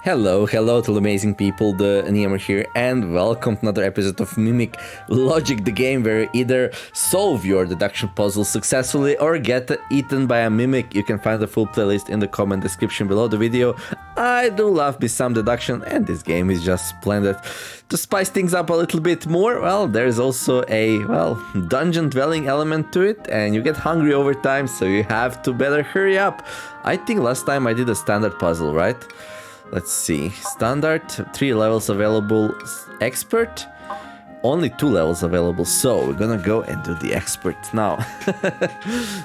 Hello to the amazing people, TheNeomare here, and welcome to another episode of Mimic Logic, the game where you either solve your deduction puzzle successfully or get eaten by a mimic. You can find the full playlist in the comment description below the video. I do love me some deduction, and this game is just splendid. To spice things up a little bit more, well, there's also a, dungeon dwelling element to it, and you get hungry over time, so you have to better hurry up. I think last time I did a standard puzzle, right? Let's see, standard, 3 levels available, expert, only 2 levels available, so we're gonna go and do the expert now.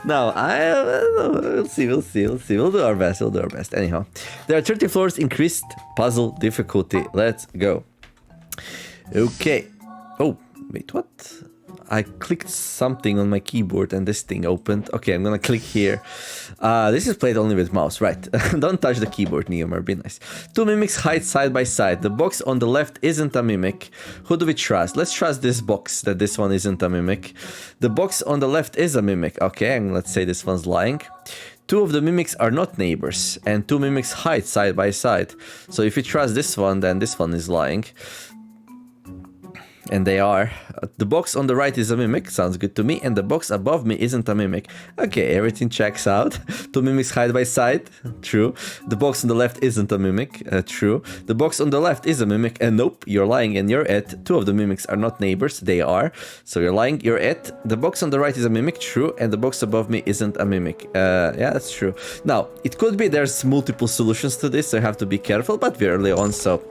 We'll see, we'll do our best, anyhow. There are 30 floors, increased puzzle difficulty, let's go. Okay, oh, wait, what? I clicked something on my keyboard and this thing opened. Okay, I'm gonna click here. This is played only with mouse, right? Don't touch the keyboard, TheNeomare, be nice. 2 mimics hide side by side. The box on the left isn't a mimic. Who do we trust? Let's trust this box, that this one isn't a mimic. The box on the left is a mimic. Okay, and let's say this one's lying. 2 of the mimics are not neighbors, and 2 mimics hide side by side. So if you trust this one, then this one is lying. And they are. The box on the right is a mimic, sounds good to me, and the box above me isn't a mimic. Okay, everything checks out. 2 mimics hide by side, true. The box on the left isn't a mimic, true. The box on the left is a mimic, and nope, you're lying and you're it. 2 of the mimics are not neighbors, they are. So you're lying, you're it. The box on the right is a mimic, true, and the box above me isn't a mimic. Yeah, that's true. Now, it could be there's multiple solutions to this, so you have to be careful, but we're early on, so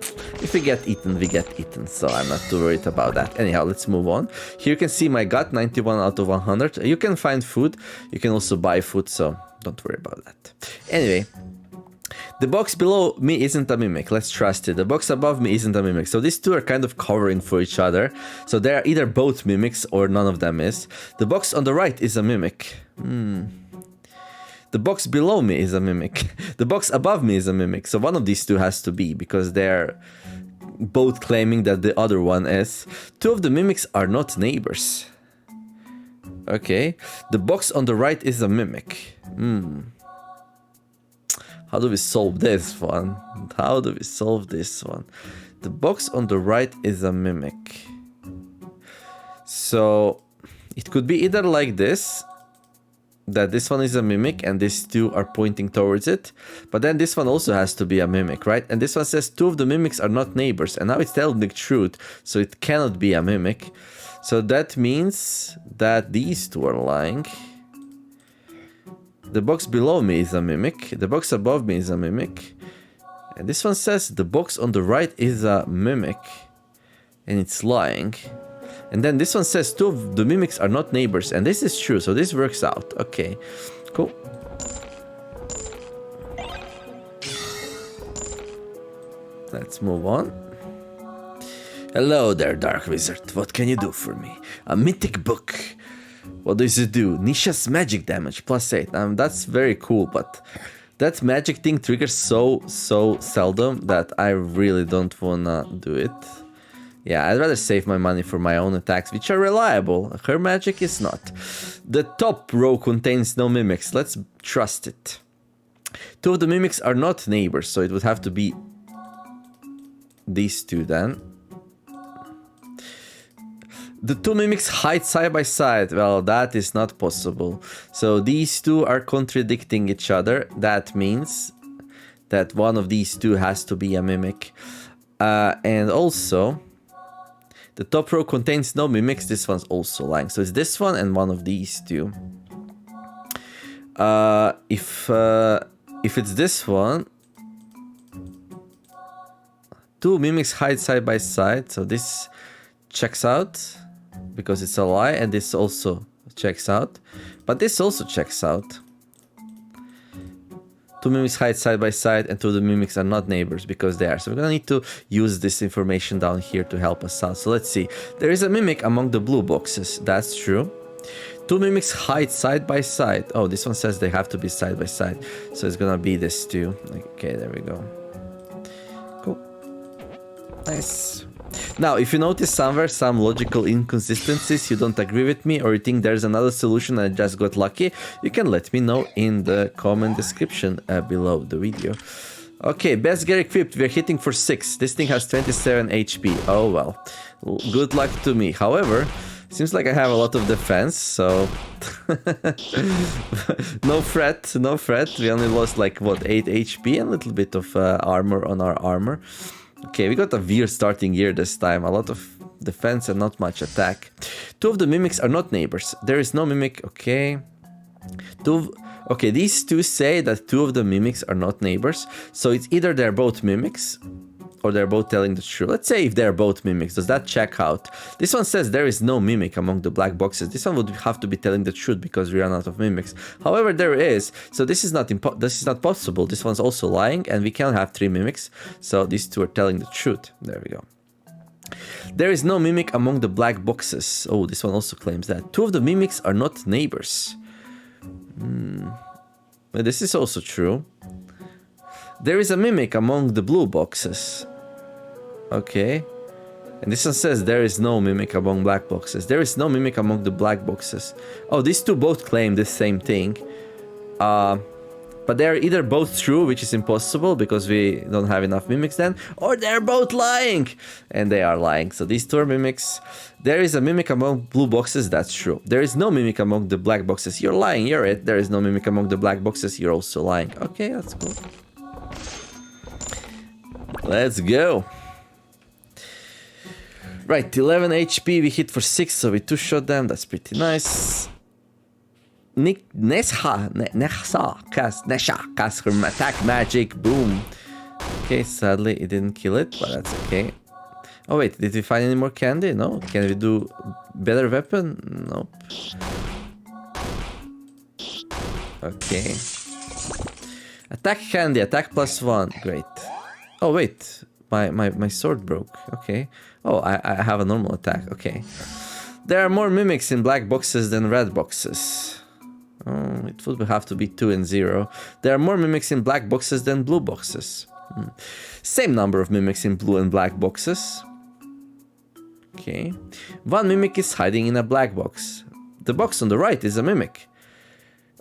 if we get eaten, we get eaten, so I'm not too worried about that. Anyhow, let's move on. Here you can see my gut, 91 out of 100. You can find food. You can also buy food, so don't worry about that. Anyway, the box below me isn't a mimic. Let's trust it. The box above me isn't a mimic. So these two are kind of covering for each other. So they are either both mimics or none of them is. The box on the right is a mimic. The box below me is a mimic. The box above me is a mimic. So one of these two has to be, because they're both claiming that the other one is. 2 of the mimics are not neighbors. Okay. The box on the right is a mimic. How do we solve this one? The box on the right is a mimic. So it could be either like this, that this one is a mimic and these two are pointing towards it, but then this one also has to be a mimic, right? And this one says 2 of the mimics are not neighbors, and now it's telling the truth, so it cannot be a mimic. So that means that these two are lying. The box below me is a mimic, the box above me is a mimic, and this one says the box on the right is a mimic, and it's lying. And then this one says 2 of the mimics are not neighbors, and this is true, so this works out. Okay, cool. Let's move on. Hello there, Dark Wizard. What can you do for me? A mythic book. What does it do? Nisha's magic damage, +8. That's very cool, but that magic thing triggers so seldom that I really don't wanna do it. Yeah, I'd rather save my money for my own attacks, which are reliable. Her magic is not. The top row contains no mimics. Let's trust it. 2 of the mimics are not neighbors, so it would have to be these two then. The 2 mimics hide side by side. Well, that is not possible. So these two are contradicting each other. That means that one of these two has to be a mimic. And also, the top row contains no mimics. This one's also lying. So it's this one and one of these two. If it's this one, 2 mimics hide side by side. So this checks out because it's a lie, and this also checks out. But this also checks out. 2 mimics hide side by side, and 2 of the mimics are not neighbors because they are. So we're gonna need to use this information down here to help us out. So let's see. There is a mimic among the blue boxes. That's true. 2 mimics hide side by side. Oh, this one says they have to be side by side. So it's gonna be this too. Okay, there we go. Cool. Nice. Now, if you notice somewhere some logical inconsistencies, you don't agree with me, or you think there's another solution and I just got lucky, you can let me know in the comment description below the video. Okay, best gear equipped. We're hitting for 6. This thing has 27 HP. Oh well. Good luck to me. However, seems like I have a lot of defense, so... no fret, no fret. We only lost like, what, 8 HP and a little bit of armor on our armor. Okay, we got a weird starting gear this time. A lot of defense and not much attack. 2 of the mimics are not neighbors. There is no mimic. Okay. Okay, these two say that 2 of the mimics are not neighbors. So it's either they're both mimics or they're both telling the truth. Let's say if they're both mimics, does that check out? This one says there is no mimic among the black boxes. This one would have to be telling the truth because we run out of mimics. However, there is. So this is not possible. This one's also lying and we can't have 3 mimics. So these 2 are telling the truth. There we go. There is no mimic among the black boxes. Oh, this one also claims that. 2 of the mimics are not neighbors. Well, this is also true. There is a mimic among the blue boxes. Okay. And this one says there is no mimic among black boxes. There is no mimic among the black boxes. Oh, these 2 both claim the same thing. But they're either both true, which is impossible because we don't have enough mimics then, or they're both lying. And they are lying. So these 2 are mimics. There is a mimic among blue boxes. That's true. There is no mimic among the black boxes. You're lying. You're it. There is no mimic among the black boxes. You're also lying. Okay, that's cool. Let's go. Right, 11 HP. We hit for 6, so we 2-shot them. That's pretty nice. Nesha cast her attack magic. Boom. Okay, sadly it didn't kill it, but that's okay. Oh wait, did we find any more candy? No? Can we do better weapon? Nope. Okay. Attack candy, attack +1. Great. Oh wait, my sword broke. Okay. Oh, I have a normal attack. Okay. There are more mimics in black boxes than red boxes. Oh, it would have to be 2 and 0. There are more mimics in black boxes than blue boxes. Same number of mimics in blue and black boxes. Okay. 1 mimic is hiding in a black box. The box on the right is a mimic.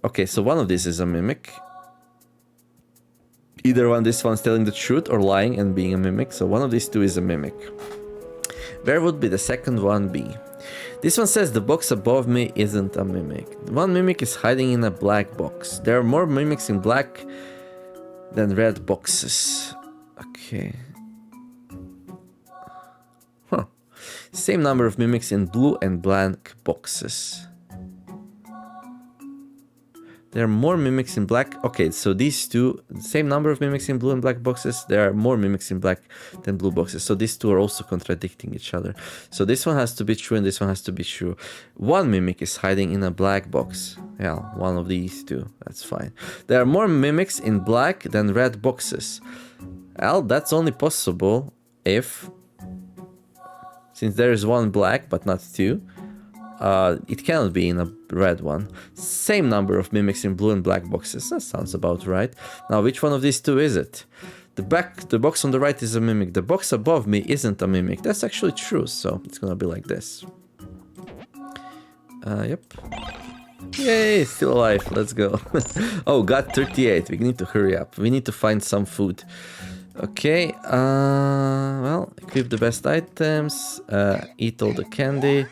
Okay, so one of these is a mimic. Either one, this one's telling the truth or lying and being a mimic. So one of these 2 is a mimic. Where would be the second one be? This one says the box above me isn't a mimic. 1 mimic is hiding in a black box. There are more mimics in black than red boxes. Okay. Huh. Same number of mimics in blue and black boxes. There are more mimics in black. Okay, so these 2, same number of mimics in blue and black boxes. There are more mimics in black than blue boxes. So these 2 are also contradicting each other. So this one has to be true and this one has to be true. 1 mimic is hiding in a black box. Yeah, one of these 2. That's fine. There are more mimics in black than red boxes. Well, that's only possible if... Since there is 1 black but not 2. It cannot be in a red one. Same number of mimics in blue and black boxes. That sounds about right. Now, which one of these 2 is it? The box on the right is a mimic. The box above me isn't a mimic. That's actually true, so it's gonna be like this. Yep. Yay, still alive. Let's go. Oh, got 38. We need to hurry up. We need to find some food. Okay, well, equip the best items. Eat all the candy.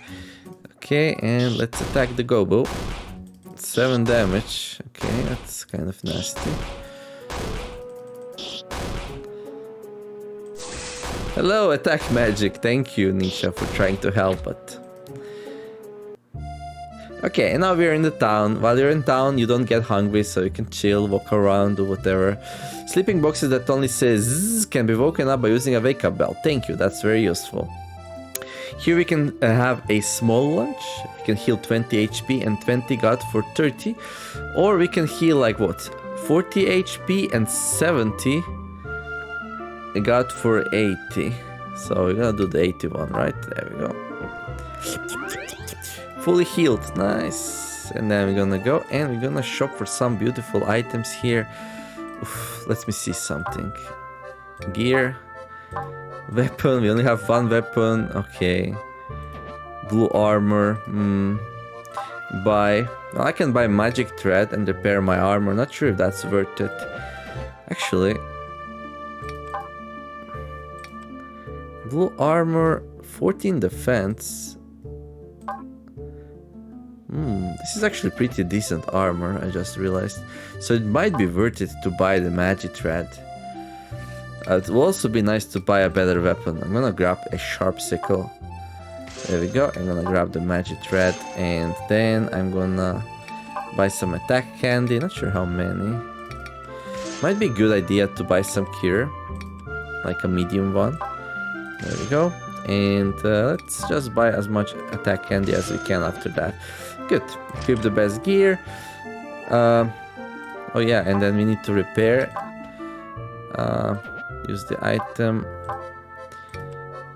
Okay, and let's attack the Gobo. 7 damage. Okay, that's kind of nasty. Hello, attack magic. Thank you, Nisha, for trying to help, but... Okay, and now we're in the town. While you're in town, you don't get hungry, so you can chill, walk around, do whatever. Sleeping boxes that only say zzz can be woken up by using a wake-up bell. Thank you, that's very useful. Here we can have a small lunch. We can heal 20 HP and 20 God for 30. Or we can heal like what? 40 HP and 70 God for 80. So we're gonna do the 81, right? There we go. Fully healed, nice. And then we're gonna go and we're gonna shop for some beautiful items here. Oof, let me see something. Gear. Weapon, we only have 1 weapon, okay. Blue armor, buy. Well, I can buy magic thread and repair my armor. Not sure if that's worth it. Actually, Blue armor, 14 defense. This is actually pretty decent armor, I just realized. So it might be worth it to buy the magic thread. It will also be nice to buy a better weapon. I'm gonna grab a sharp sickle. There we go. I'm gonna grab the magic thread, and then I'm gonna buy some attack candy. Not sure how many. Might be a good idea to buy some cure, like a medium one. There we go. And let's just buy as much attack candy as we can after that. Good. Equip the best gear. Oh yeah, and then we need to repair. Use the item.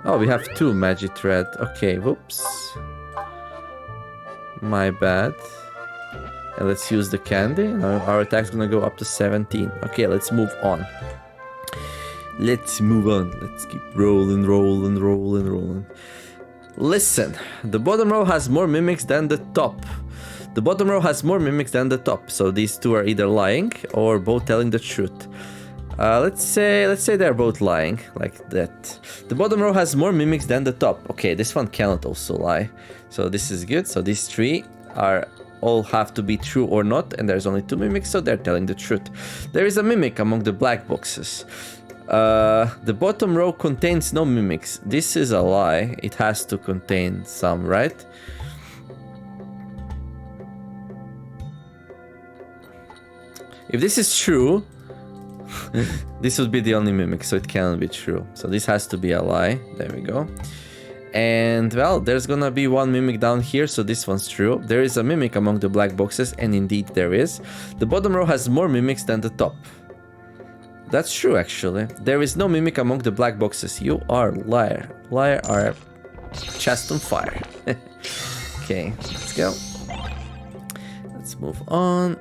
Oh, we have 2 magic thread. Okay, whoops. My bad. And let's use the candy. Now our attack's gonna go up to 17. Okay, let's move on. Let's move on. Let's keep rolling. Listen, the bottom row has more mimics than the top. The bottom row has more mimics than the top. So these two are either lying or both telling the truth. Let's say they're both lying, like that. The bottom row has more mimics than the top. Okay, this one cannot also lie. So this is good. So these 3 are all have to be true or not, and there's only 2 mimics, so they're telling the truth. There is a mimic among the black boxes. The bottom row contains no mimics. This is a lie. It has to contain some, right? If this is true, this would be the only mimic, so it cannot be true. So this has to be a lie. There we go. And well, there's gonna be 1 mimic down here, so this one's true. There is a mimic among the black boxes, and indeed there is. The bottom row has more mimics than the top. That's true, actually. There is no mimic among the black boxes. You are liar. Liar are chest on fire. Okay, let's go. Let's move on.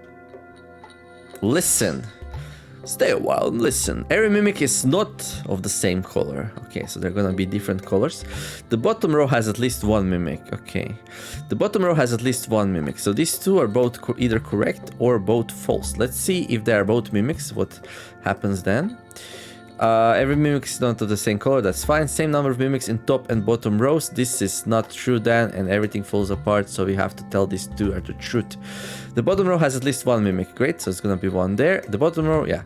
Listen. Stay a while and listen. Every mimic is not of the same color. Okay, so they're gonna be different colors. The bottom row has at least 1 mimic. Okay. The bottom row has at least 1 mimic. So these 2 are both either correct or both false. Let's see if they are both mimics. What happens then? Every mimic is not of the same color. That's fine. Same number of mimics in top and bottom rows. This is not true then, and everything falls apart. So we have to tell these 2 are the truth. The bottom row has at least 1 mimic. Great, so it's gonna be 1 there. The bottom row, yeah.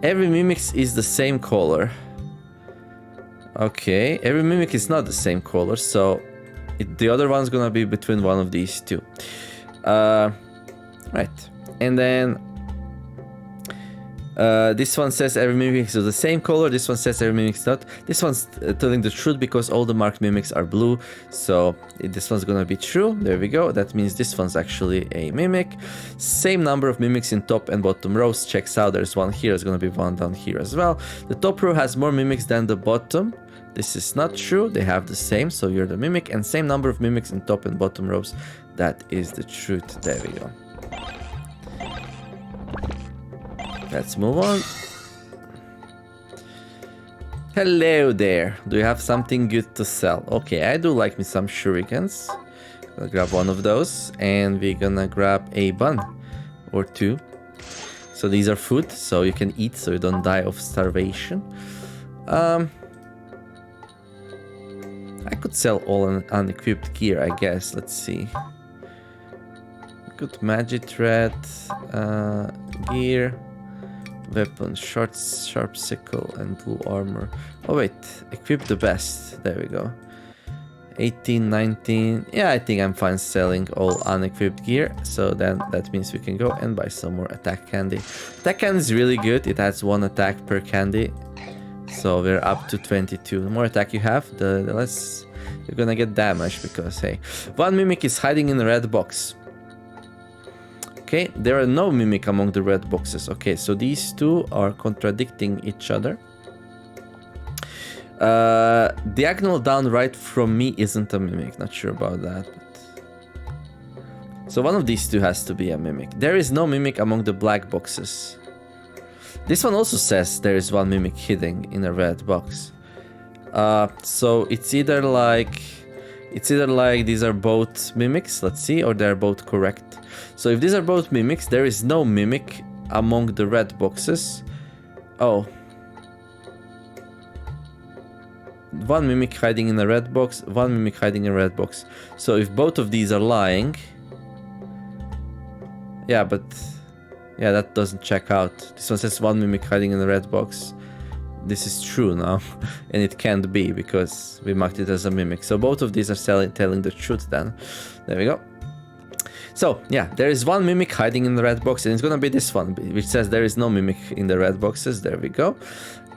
Every mimic is the same color. Okay, every mimic is not the same color, so the other one's gonna be between one of these 2. Right, and then this one says every mimic is of the same color. This one says every mimic is not. This one's telling the truth because all the marked mimics are blue. So this one's gonna be true. There we go. That means this one's actually a mimic. Same number of mimics in top and bottom rows. Checks out. There's 1 here. There's gonna be 1 down here as well. The top row has more mimics than the bottom. This is not true. They have the same. So you're the mimic. And same number of mimics in top and bottom rows. That is the truth. There we go. Let's move on. Hello there. Do you have something good to sell? Okay, I do like me some shurikens. I'll grab 1 of those, and we're gonna grab a bun or 2. So these are food, so you can eat, so you don't die of starvation. I could sell all unequipped gear, I guess. Let's see. Good magic thread, gear. Weapon, sharp sickle, and blue armor. Oh wait, equip the best. There we go. 18, 19. Yeah, I think I'm fine selling all unequipped gear. So then that means we can go and buy some more attack candy. Attack candy is really good. It adds 1 attack per candy. So we're up to 22. The more attack you have, the less you're gonna get damage because, hey. 1 mimic is hiding in a red box. Okay, there are no mimic among the red boxes. Okay, so these 2 are contradicting each other. Diagonal down right from me isn't a mimic. Not sure about that. But... So one of these 2 has to be a mimic. There is no mimic among the black boxes. This one also says there is 1 mimic hidden in a red box. So it's either like these are both mimics, let's see, or they're both correct. So if these are both mimics, there is no mimic among the red boxes. Oh. one mimic hiding in a red box, one mimic hiding in a red box. So if both of these are lying, yeah, but yeah, that doesn't check out. This one says one mimic hiding in a red box. This is true now, and it can't be because we marked it as a mimic. So both of these are telling the truth then. There we go. So yeah, there is one mimic hiding in the red box, and it's gonna be this one, which says there is no mimic in the red boxes. There we go.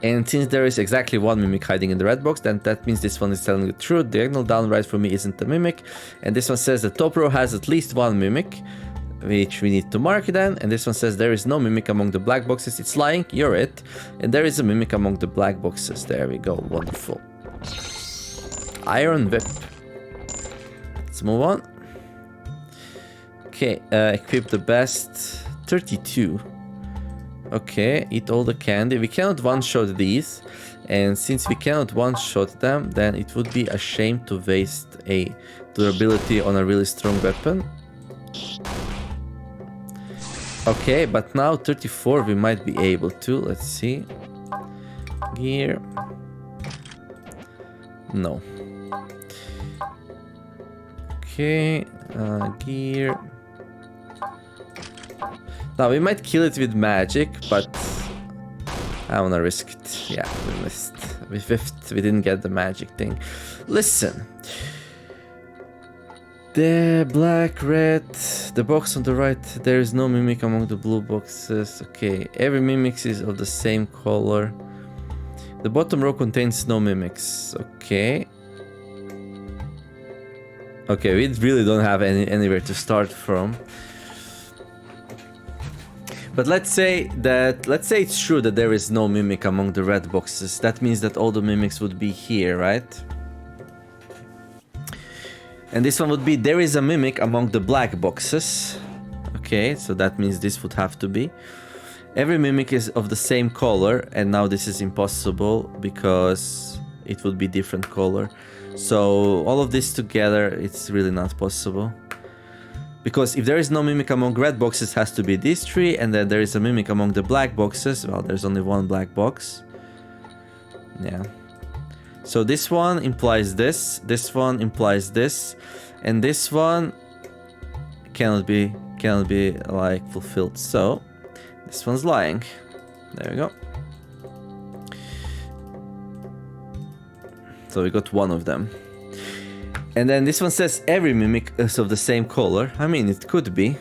And since there is exactly one mimic hiding in the red box, then that means this one is telling the truth. Diagonal down right for me isn't a mimic. And this one says the top row has at least one mimic, which we need to mark then. And this one says there is no mimic among the black boxes. It's lying, you're it. And there is a mimic among the black boxes. There we go, wonderful. Iron whip. Let's move on. Okay, equip the best. 32. Okay, eat all the candy. We cannot one-shot these, and since we cannot one-shot them, then it would be a shame to waste a durability on a really strong weapon. Okay, but now 34 we might be able to. Let's see. Gear. No. Okay, gear. Now we might kill it with magic, but I wanna risk it. Yeah, we missed. We whiffed. We didn't get the magic thing. Listen. The black, red, the box on the right. There is no mimic among the blue boxes. Okay, every mimic is of the same color. The bottom row contains no mimics. Okay. Okay, we really don't have anywhere to start from. But let's say it's true that there is no mimic among the red boxes. That means that all the mimics would be here, right? And this one would be there is a mimic among the black boxes. Okay, so that means this would have to be. Every mimic is of the same color, and now this is impossible because it would be different color. So all of this together, it's really not possible. Because if there is no mimic among red boxes, it has to be these three, and then there is a mimic among the black boxes. Well, there's only one black box. Yeah. So this one implies this implies this, and this one cannot be like fulfilled. So this one's lying. There we go. So we got one of them. And then this one says every mimic is of the same color. I mean, it could be.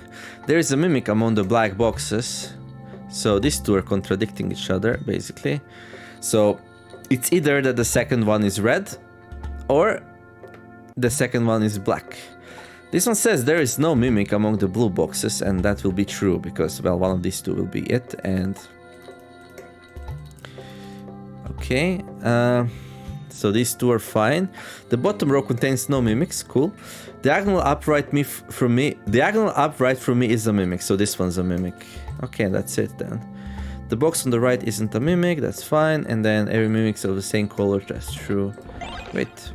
There is a mimic among the black boxes. So these two are contradicting each other, basically. So it's either that the second one is red or the second one is black. This one says there is no mimic among the blue boxes, and that will be true because, well, one of these two will be it. And okay, so these two are fine. The bottom row contains no mimics. Cool. Diagonal upright from me is a mimic. So this one's a mimic. Okay, that's it then. The box on the right isn't a mimic. That's fine. And then every mimic's of the same color. That's true. Wait.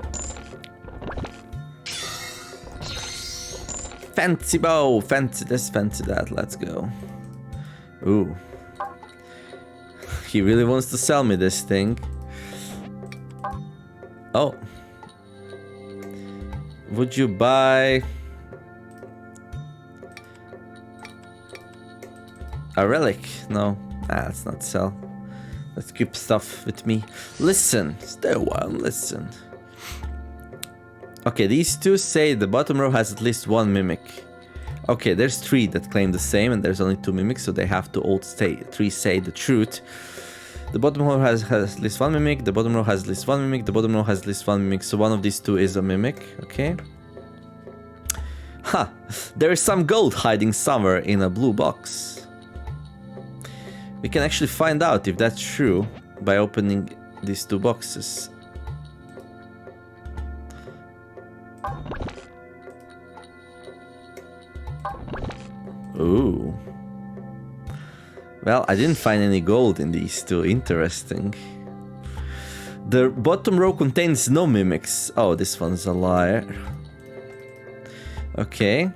Fancy bow. Fancy this. Fancy that. Let's go. Ooh. He really wants to sell me this thing. Oh. Would you buy a relic? No. Let's not sell. Let's keep stuff with me. Listen. Stay a while. Listen. Okay, these two say the bottom row has at least one mimic. Okay, there's three that claim the same, and there's only two mimics, so they have to all three say the truth. The bottom row has at least one mimic, the bottom row has at least one mimic, the bottom row has at least one mimic, so one of these two is a mimic, okay? Ha! There is some gold hiding somewhere in a blue box. We can actually find out if that's true by opening these two boxes. Ooh. Well, I didn't find any gold in these two. Interesting. The bottom row contains no mimics. Oh, this one's a liar. Okay.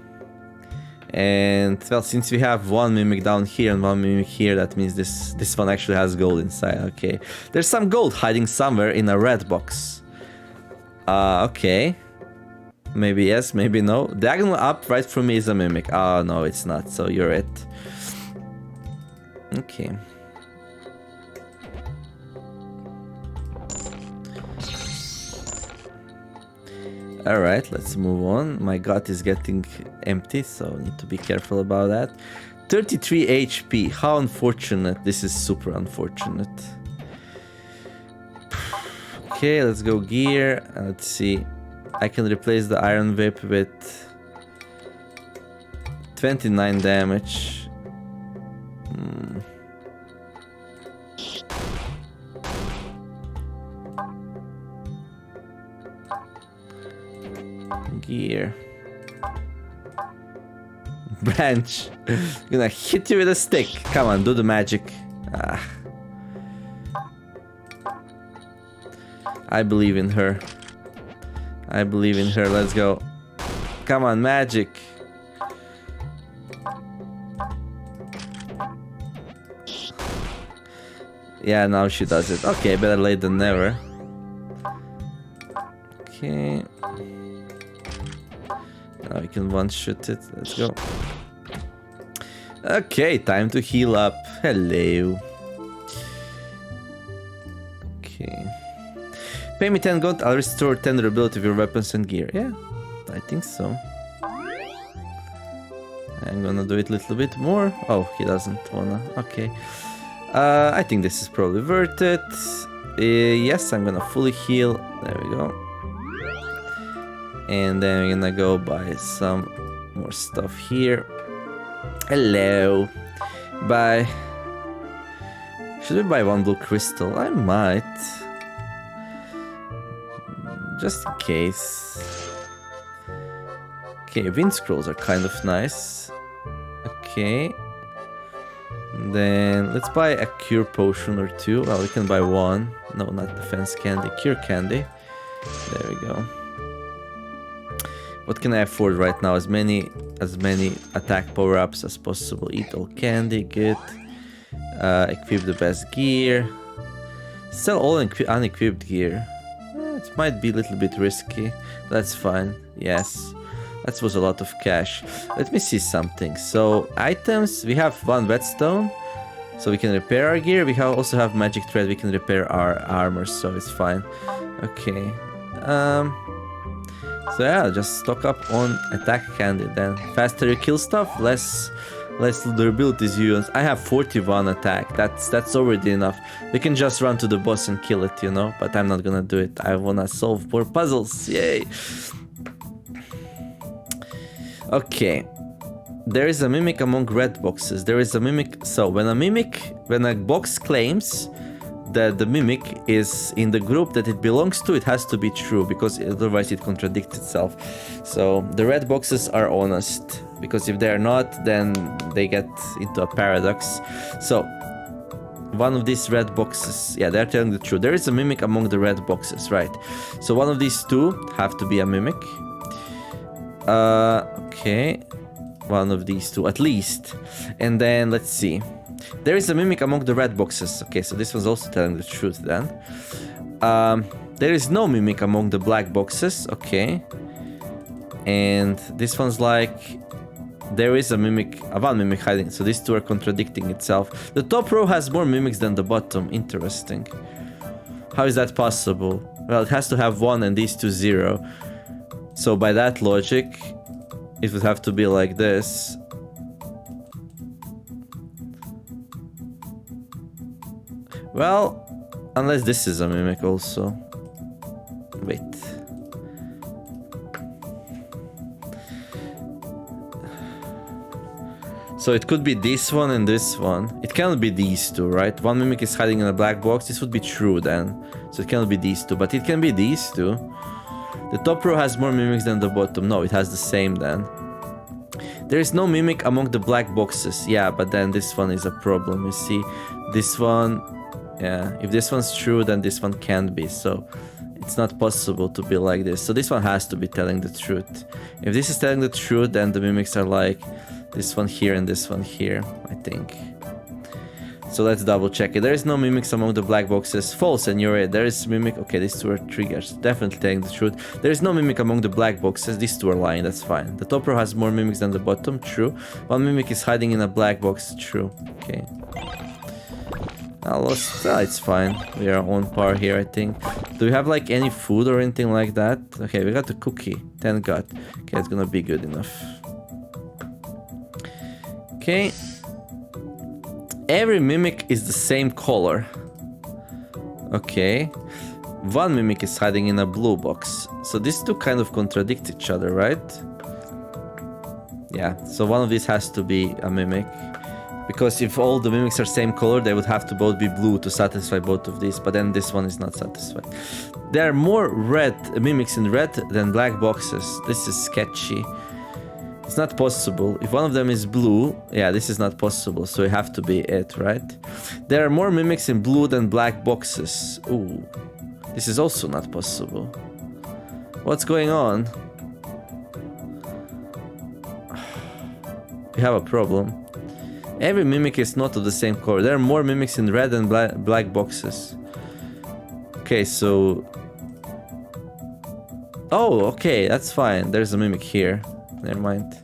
And, well, since we have one mimic down here and one mimic here, that means this one actually has gold inside. Okay. There's some gold hiding somewhere in a red box. Okay. Maybe yes, maybe no. Diagonal up right from me is a mimic. Oh, no, it's not. So you're it. Okay. Alright, let's move on. My gut is getting empty, so I need to be careful about that. 33 HP. How unfortunate. This is super unfortunate. Okay, let's go gear. Let's see. I can replace the Iron Whip with 29 damage. Gear. Branch. Gonna hit you with a stick. Come on, do the magic. I believe in her. I believe in her. Let's go. Come on, magic. Yeah, now she does it. Okay, better late than never. Okay. Now we can one-shoot it. Let's go. Okay, time to heal up. Hello. Okay. Pay me 10 gold, I'll restore 10 durability of your weapons and gear. Yeah, I think so. I'm gonna do it a little bit more. Oh, he doesn't wanna. Okay. I think this is probably worth it. Yes, I'm gonna fully heal. There we go. And then we're gonna go buy some more stuff here. Hello. Bye. Should we buy one blue crystal? I might. Just in case. Okay, wind scrolls are kind of nice. Okay. Then let's buy a cure potion or two. Well, we can buy one. No, not defense candy. Cure candy. There we go. What can I afford right now? As many attack power-ups as possible. Eat all candy. Good. Equip the best gear. Sell all unequipped gear. It might be a little bit risky. That's fine. Yes. That was a lot of cash. Let me see something. So, items. We have one whetstone. So we can repair our gear. We also have magic thread. We can repair our armor. So it's fine. Okay. So yeah, just stock up on attack candy then. Faster you kill stuff, less durability is used. I have 41 attack. That's already enough. We can just run to the boss and kill it, you know. But I'm not gonna do it. I wanna solve more puzzles. Yay! Okay. There is a mimic among red boxes. There is a mimic. So when a box claims that the mimic is in the group that it belongs to, it has to be true, because otherwise it contradicts itself. So the red boxes are honest, because if they're not, then they get into a paradox. So one of these red boxes, yeah, they're telling the truth. There is a mimic among the red boxes, right? So one of these two have to be a mimic. Okay, one of these two at least. And then let's see. There is a mimic among the red boxes. Okay, so this was also telling the truth then. There is no mimic among the black boxes. Okay. And this one's like... There is a mimic, one mimic hiding. So these two are contradicting itself. The top row has more mimics than the bottom. Interesting. How is that possible? Well, it has to have 1 and these two 0. So by that logic, it would have to be like this. Well, unless this is a mimic also. Wait. So it could be this one and this one. It cannot be these two, right? One mimic is hiding in a black box. This would be true then. So it cannot be these two, but it can be these two. The top row has more mimics than the bottom. No, it has the same then. There is no mimic among the black boxes. Yeah, but then this one is a problem. You see, this one... Yeah, if this one's true, then this one can't be, so it's not possible to be like this. So this one has to be telling the truth. If this is telling the truth, then the mimics are like this one here and this one here, I think. So let's double check it. There is no mimics among the black boxes. False, and you're right. There is mimic. Okay, these two are triggers. Definitely telling the truth. There is no mimic among the black boxes. These two are lying. That's fine. The top row has more mimics than the bottom. True. One mimic is hiding in a black box. True. Okay. I lost. It's fine. We are on par here, I think. Do we have like any food or anything like that? Okay, we got the cookie. Thank God. Okay, it's gonna be good enough. Okay. Every mimic is the same color. Okay. One mimic is hiding in a blue box. So these two kind of contradict each other, right? Yeah, so one of these has to be a mimic. Because if all the mimics are same color, they would have to both be blue to satisfy both of these. But then this one is not satisfied. There are more red mimics in red than black boxes. This is sketchy. It's not possible. If one of them is blue, yeah, this is not possible. So it have to be it, right? There are more mimics in blue than black boxes. Ooh, this is also not possible. What's going on? We have a problem. Every mimic is not of the same color. There are more mimics in red than black boxes. Okay, so... Oh, okay, that's fine. There's a mimic here. Never mind.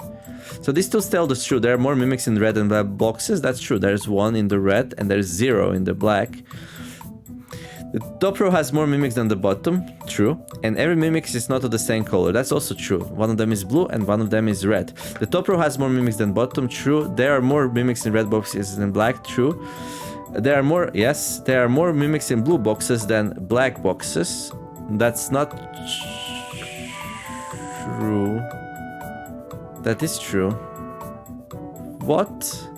So these two tell the truth. There are more mimics in red than black boxes. That's true. There's one in the red and there's 0 in the black. The top row has more mimics than the bottom. True. And every mimic is not of the same color. That's also true. One of them is blue and one of them is red. The top row has more mimics than bottom. True. There are more mimics in red boxes than black. True. There are more... Yes. There are more mimics in blue boxes than black boxes. That's not true. That is true. What?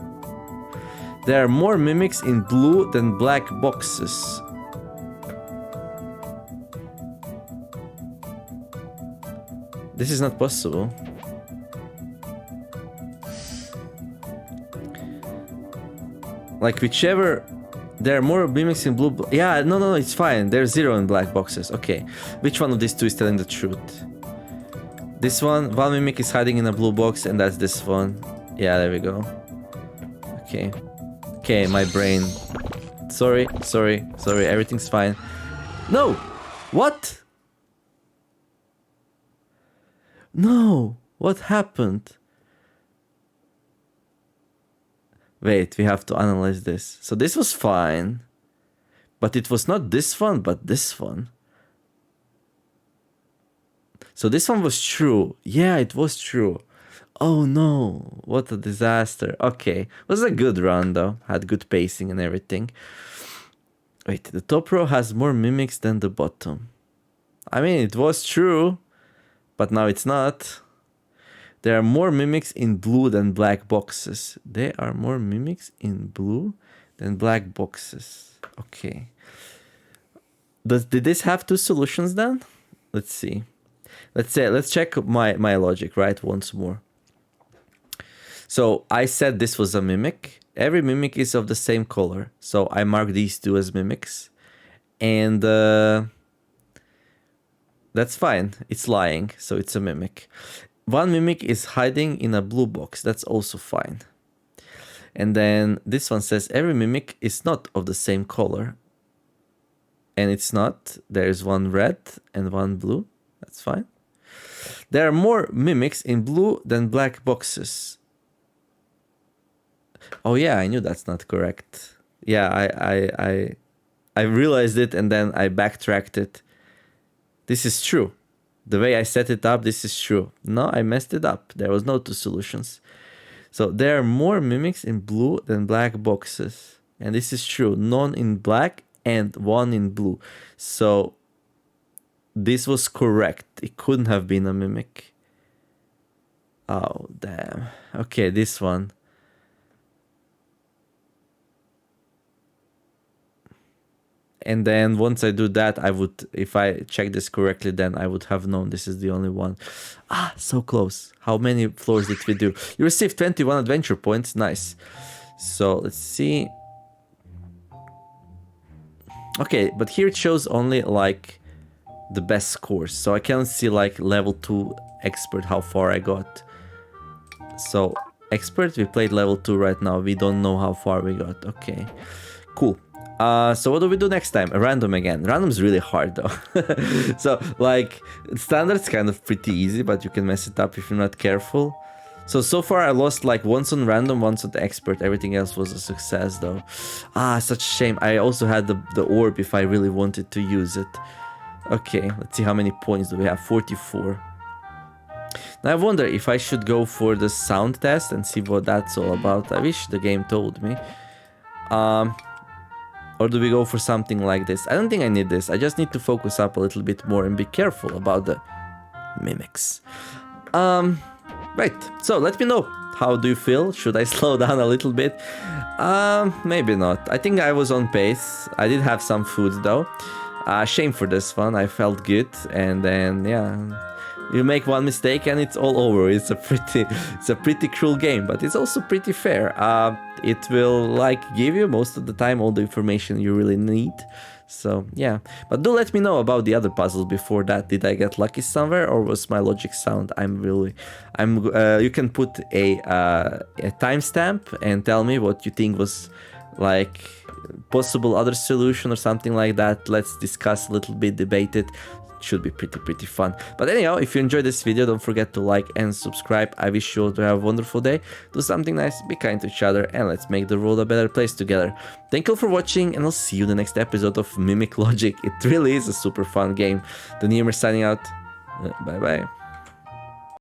There are more mimics in blue than black boxes. This is not possible. Like whichever... There are more mimics in blue... Yeah, no, it's fine. There's 0 in black boxes. Okay. Which one of these two is telling the truth? This one mimic is hiding in a blue box, and that's this one. Yeah, there we go. Okay. Okay, my brain. Sorry. Everything's fine. No! What? No! What happened? Wait, we have to analyze this. So this was fine. But it was not this one, but this one. So this one was true. Yeah, it was true. Oh no, what a disaster. Okay, it was a good run though. Had good pacing and everything. Wait, the top row has more mimics than the bottom. I mean, it was true, but now it's not. There are more mimics in blue than black boxes. There are more mimics in blue than black boxes. Okay. Did this have two solutions then? Let's see. Let's check my logic, right? Once more. So I said this was a mimic. Every mimic is of the same color. So I mark these two as mimics. And that's fine. It's lying. So it's a mimic. One mimic is hiding in a blue box. That's also fine. And then this one says every mimic is not of the same color. And it's not. There's one red and one blue. That's fine. There are more mimics in blue than black boxes. Oh yeah, I knew that's not correct. Yeah, I realized it and then I backtracked it. This is true. The way I set it up, this is true. No, I messed it up. There was no two solutions. So there are more mimics in blue than black boxes. And this is true. None in black and one in blue. So this was correct. It couldn't have been a mimic. Oh, damn. Okay, this one. And then once I do that, I would, if I check this correctly, then I would have known this is the only one. Ah, so close. How many floors did we do? You received 21 adventure points. Nice. So let's see. Okay, but here it shows only like the best scores. So I can't see like level 2 expert how far I got. So Expert, we played level 2 right now. We don't know how far we got. Okay, cool. So what do we do next time? A random again. Random's really hard though. So like standard's kind of pretty easy, but you can mess it up if you're not careful. So far I lost like once on random, once on the expert. Everything else was a success though. Such a shame. I also had the orb if I really wanted to use it. Okay, let's see how many points do we have. 44. Now I wonder if I should go for the sound test and see what that's all about. I wish the game told me. Or do we go for something like this? I don't think I need this. I just need to focus up a little bit more and be careful about the mimics. Right, so let me know. How do you feel? Should I slow down a little bit? Maybe not. I think I was on pace. I did have some food though. Shame for this one. I felt good, and then yeah, you make one mistake and it's all over. It's a pretty cruel game, but it's also pretty fair. It will like give you most of the time all the information you really need. So yeah, but do let me know about the other puzzles before that. Did I get lucky somewhere, or was my logic sound? You can put a timestamp and tell me what you think was like possible other solution or something like that. Let's discuss a little bit, debate it. Should be pretty fun. But anyhow, if you enjoyed this video, don't forget to like and subscribe. I wish you all to have a wonderful day. Do something nice, be kind to each other, and let's make the world a better place together. Thank you for watching, and I'll see you in the next episode of Mimic Logic. It really is a super fun game. TheNeomare signing out. Bye bye.